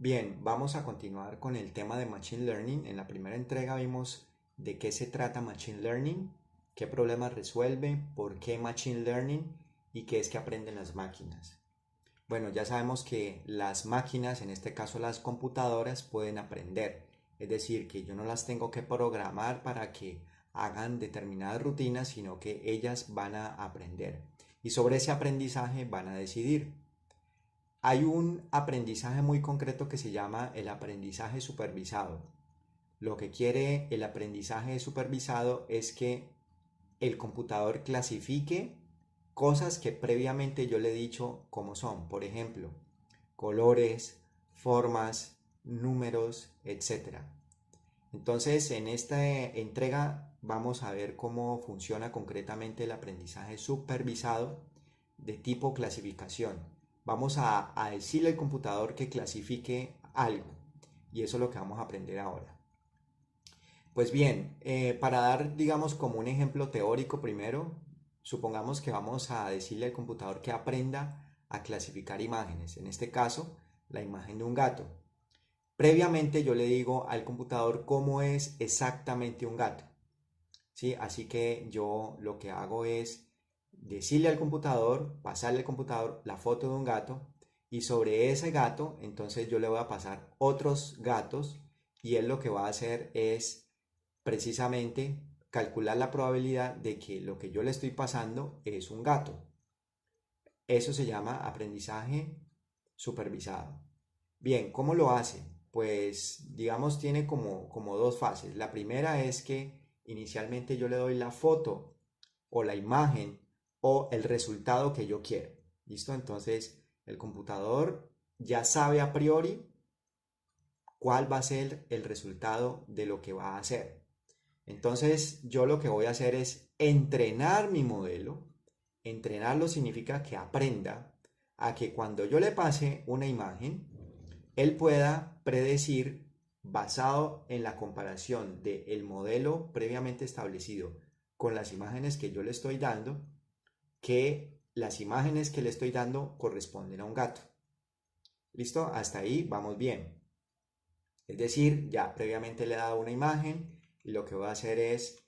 Bien, vamos a continuar con el tema de Machine Learning. En la primera entrega vimos de qué se trata Machine Learning, qué problemas resuelve, por qué Machine Learning y qué es que aprenden las máquinas. Bueno, ya sabemos que las máquinas, en este caso las computadoras, pueden aprender. Es decir, que yo no las tengo que programar para que hagan determinadas rutinas, sino que ellas van a aprender. Y sobre ese aprendizaje van a decidir. Hay un aprendizaje muy concreto que se llama el aprendizaje supervisado. Lo que quiere el aprendizaje supervisado es que el computador clasifique cosas que previamente yo le he dicho cómo son. Por ejemplo, colores, formas, números, etcétera. Entonces, en esta entrega vamos a ver cómo funciona concretamente el aprendizaje supervisado de tipo clasificación. Vamos a decirle al computador que clasifique algo y eso es lo que vamos a aprender ahora. Pues bien, para dar, digamos, como un ejemplo teórico primero, supongamos que vamos a decirle al computador que aprenda a clasificar imágenes. En este caso, la imagen de un gato. Previamente yo le digo al computador cómo es exactamente un gato, ¿sí? Así que yo lo que hago es decirle al computador, pasarle al computador la foto de un gato y sobre ese gato entonces yo le voy a pasar otros gatos y él lo que va a hacer es precisamente calcular la probabilidad de que lo que yo le estoy pasando es un gato. Eso se llama aprendizaje supervisado. Bien, ¿cómo lo hace? Pues digamos tiene como dos fases. La primera es que inicialmente yo le doy la foto o la imagen o el resultado que yo quiero. ¿Listo? Entonces el computador ya sabe a priori cuál va a ser el resultado de lo que va a hacer. Entonces yo lo que voy a hacer es entrenar mi modelo. Entrenarlo significa que aprenda a que cuando yo le pase una imagen, él pueda predecir basado en la comparación del modelo previamente establecido con las imágenes que yo le estoy dando, que las imágenes que le estoy dando corresponden a un gato. ¿Listo? Hasta ahí vamos bien. Es decir, ya previamente le he dado una imagen y lo que voy a hacer es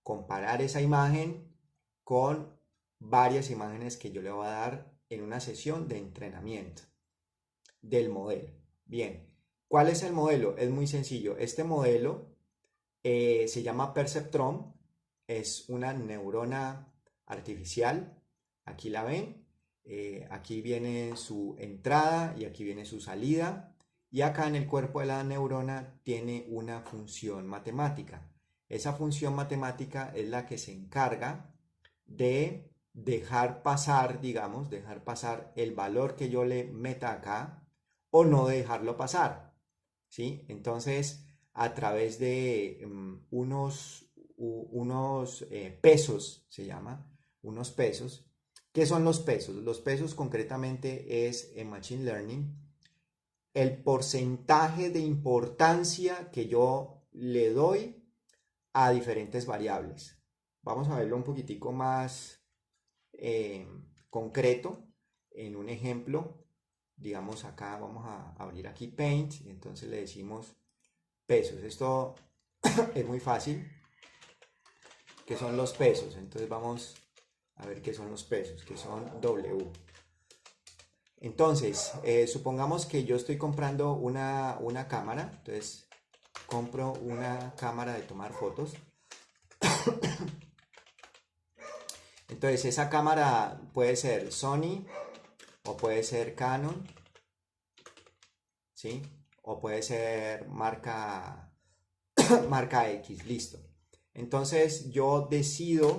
comparar esa imagen con varias imágenes que yo le voy a dar en una sesión de entrenamiento del modelo. Bien, ¿cuál es el modelo? Es muy sencillo. Este modelo se llama Perceptron, es una neurona artificial. Aquí la ven, aquí viene su entrada y aquí viene su salida. Y acá en el cuerpo de la neurona tiene una función matemática. Esa función matemática es la que se encarga de dejar pasar, digamos, dejar pasar el valor que yo le meta acá o no dejarlo pasar, ¿sí? Entonces, a través de unos pesos, se llama, unos pesos. ¿Qué son los pesos? Los pesos concretamente es en Machine Learning el porcentaje de importancia que yo le doy a diferentes variables. Vamos a verlo un poquitico más eh, concreto en un ejemplo. Digamos acá, vamos a abrir aquí Paint y entonces le decimos pesos. Esto es muy fácil. ¿Qué son los pesos? Entonces vamos a ver qué son los pesos, que son W. Entonces, supongamos que yo estoy comprando una cámara. Entonces, compro una cámara de tomar fotos. Entonces, esa cámara puede ser Sony o puede ser Canon, ¿sí? O puede ser marca X, listo. Entonces, yo decido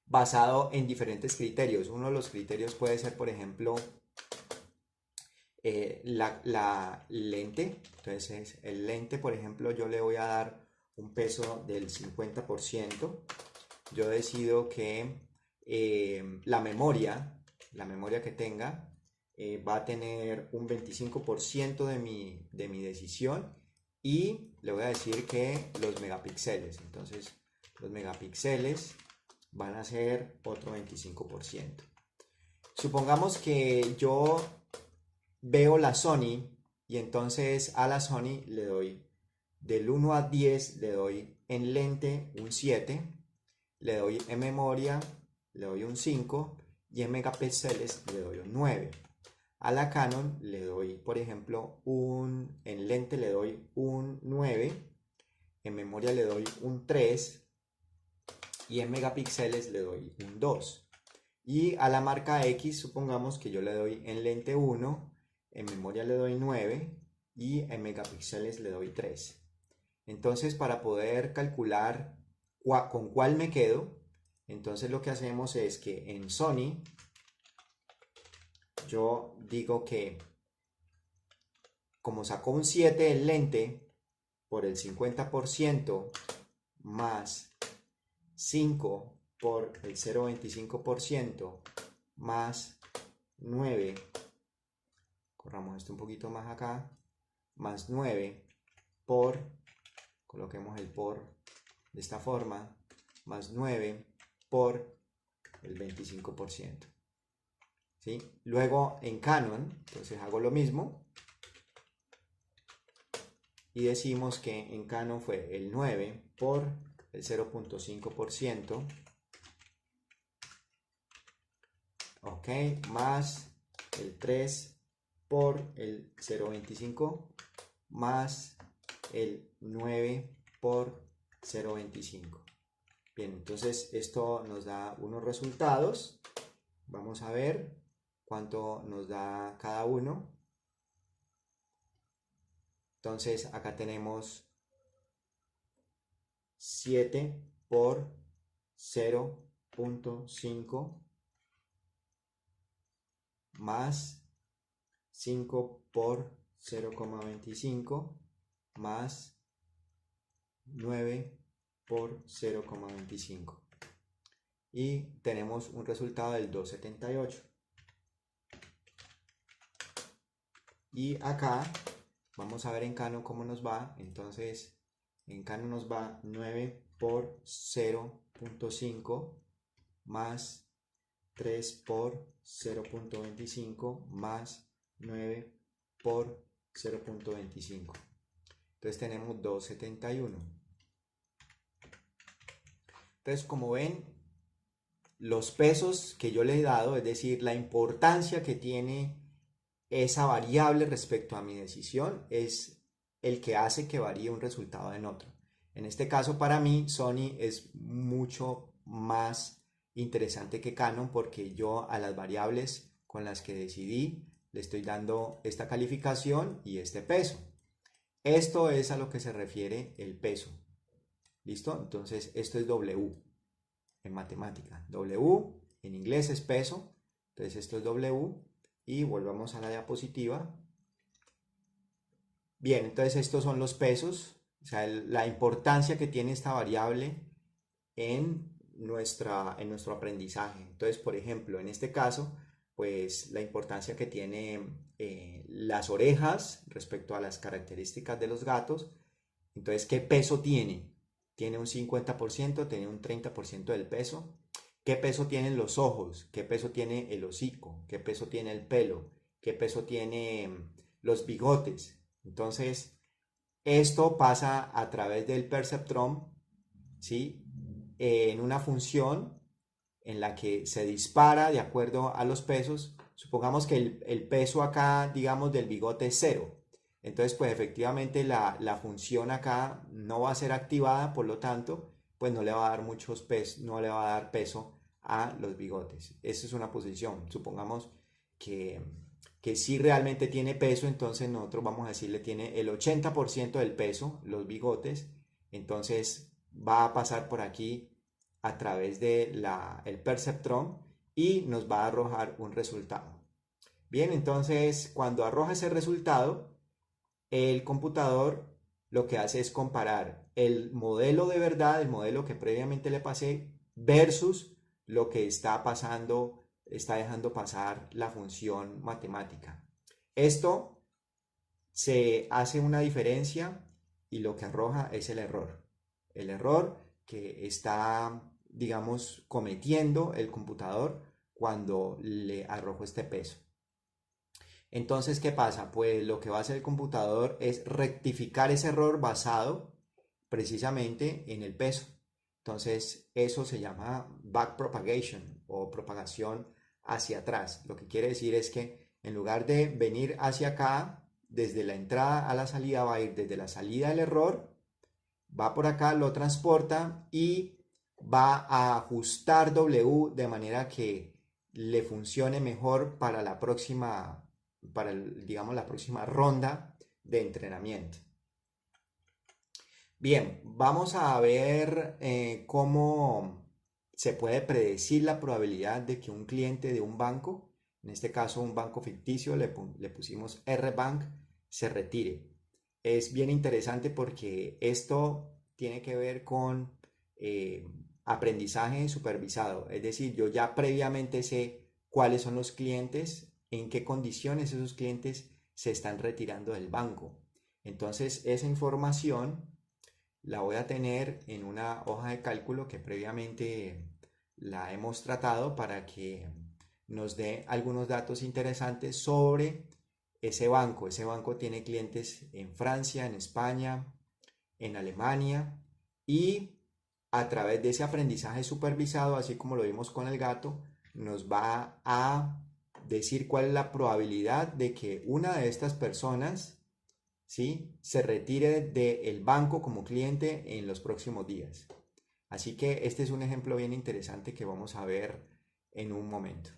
basado en diferentes criterios. Uno de los criterios puede ser, por ejemplo, la lente. Entonces, el lente, por ejemplo, yo le voy a dar un peso del 50%. Yo decido que la memoria que tenga va a tener un 25% de mi decisión y le voy a decir que los megapíxeles. Entonces, los megapíxeles van a ser otro 25%. Supongamos que yo veo la Sony y entonces a la Sony le doy del 1 a 10, le doy en lente un 7, le doy en memoria, le doy un 5 y en megapíxeles le doy un 9. A la Canon le doy, por ejemplo, en lente le doy un 9, en memoria le doy un 3 y en megapíxeles le doy un 2. Y a la marca X, supongamos que yo le doy en lente 1, en memoria le doy 9 y en megapíxeles le doy 3. Entonces, para poder calcular con cuál me quedo, entonces lo que hacemos es que en Sony yo digo que como sacó un 7 el lente por el 50% más 5 por el 0,25% más 9, corramos esto un poquito más acá, más 9 por, coloquemos el por de esta forma, más 9 por el 25%. ¿Sí? Luego en Canon, entonces hago lo mismo y decimos que en Canon fue el 9 por el 0,5%, ok, más el 3 por el 0,25 más el 9 por 0,25. Bien, entonces esto nos da unos resultados. Vamos a ver cuánto nos da cada uno. Entonces acá tenemos 7 por 0,5 más 5 por 0,25 más 9 por 0,25 y tenemos un resultado del 2,78. Y acá vamos a ver en Canon cómo nos va. Entonces en Canon nos va 9 por 0,5 más 3 por 0,25 más 9 por 0,25. Entonces tenemos 2,71. Entonces, como ven, los pesos que yo le he dado, es decir, la importancia que tiene esa variable respecto a mi decisión, es el que hace que varíe un resultado en otro. En este caso, para mí, Sony es mucho más interesante que Canon porque yo a las variables con las que decidí le estoy dando esta calificación y este peso. Esto es a lo que se refiere el peso. ¿Listo? Entonces, esto es W en matemática. W en inglés es peso. Entonces, esto es W. Y volvamos a la diapositiva. Bien, entonces estos son los pesos. O sea, la importancia que tiene esta variable en nuestro aprendizaje. Entonces, por ejemplo, en este caso, pues la importancia que tiene las orejas respecto a las características de los gatos. Entonces, ¿qué peso tiene? Tiene un 50%, tiene un 30% del peso. ¿Qué peso tienen los ojos? ¿Qué peso tiene el hocico? ¿Qué peso tiene el pelo? ¿Qué peso tiene los bigotes? Entonces, esto pasa a través del perceptrón, ¿sí? En una función en la que se dispara de acuerdo a los pesos. Supongamos que el peso acá, digamos, del bigote es 0. Entonces, pues efectivamente la función acá no va a ser activada, por lo tanto, pues no le va a dar muchos pesos, no le va a dar peso a los bigotes. Esa es una posición. Supongamos que, que sí realmente tiene peso, entonces nosotros vamos a decirle tiene el 80% del peso, los bigotes, entonces va a pasar por aquí a través de el perceptrón y nos va a arrojar un resultado. Bien, entonces cuando arroja ese resultado, el computador lo que hace es comparar el modelo de verdad, el modelo que previamente le pasé, versus lo que está pasando, está dejando pasar la función matemática. Esto se hace una diferencia y lo que arroja es el error. El error que está, digamos, cometiendo el computador cuando le arrojo este peso. Entonces, ¿qué pasa? Pues lo que va a hacer el computador es rectificar ese error basado precisamente en el peso. Entonces, eso se llama backpropagation o propagación hacia atrás. Lo que quiere decir es que en lugar de venir hacia acá, desde la entrada a la salida, va a ir desde la salida del error, va por acá, lo transporta y va a ajustar W de manera que le funcione mejor para la próxima, digamos, la próxima ronda de entrenamiento. Bien, vamos a ver cómo se puede predecir la probabilidad de que un cliente de un banco, en este caso un banco ficticio, le pusimos R-Bank, se retire. Es bien interesante porque esto tiene que ver con eh, aprendizaje supervisado. Es decir, yo ya previamente sé cuáles son los clientes, en qué condiciones esos clientes se están retirando del banco. Entonces, esa información la voy a tener en una hoja de cálculo que previamente la hemos tratado para que nos dé algunos datos interesantes sobre ese banco. Ese banco tiene clientes en Francia, en España, en Alemania y a través de ese aprendizaje supervisado, así como lo vimos con el gato, nos va a decir cuál es la probabilidad de que una de estas personas, ¿sí?, se retire del banco como cliente en los próximos días. Así que este es un ejemplo bien interesante que vamos a ver en un momento.